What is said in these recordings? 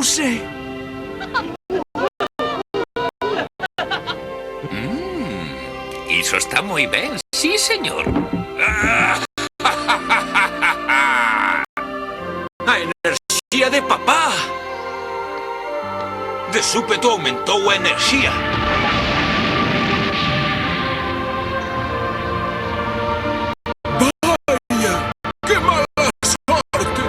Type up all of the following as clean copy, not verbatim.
sei. Iso está moi ben, sí, señor. A enerxía de papá. De súpeto aumentou a enerxía. Vaya, que mala sorte.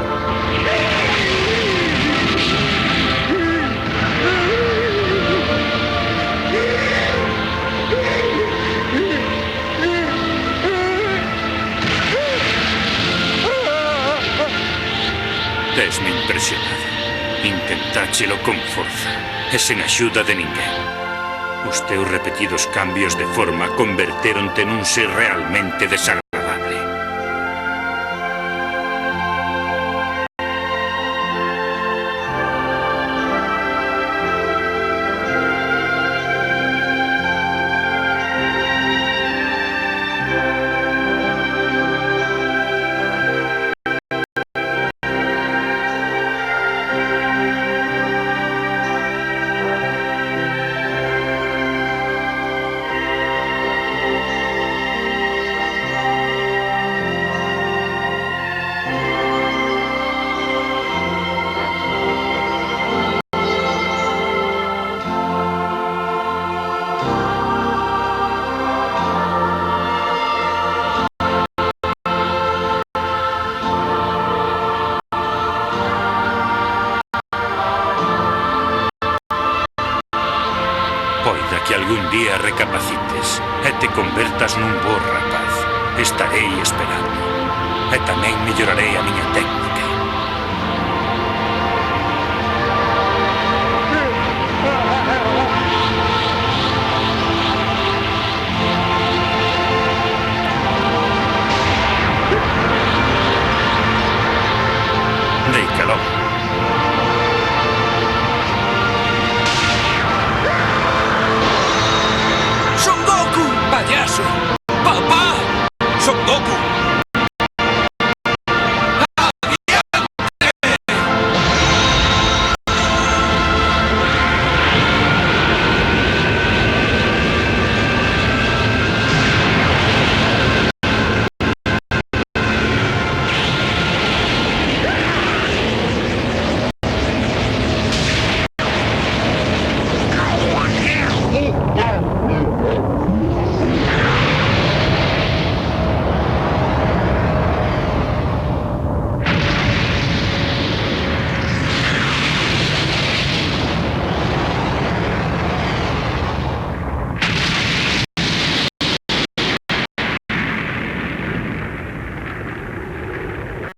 Tesme impresionado. Intentáchelo con forza, e sen axuda de ninguén. Os teus repetidos cambios de forma convertéronte nun ser realmente desagradable. Poida que algún día recapacites e te convertas nun bo rapaz. Estarei esperando. E tamén mellorarei a miña técnica.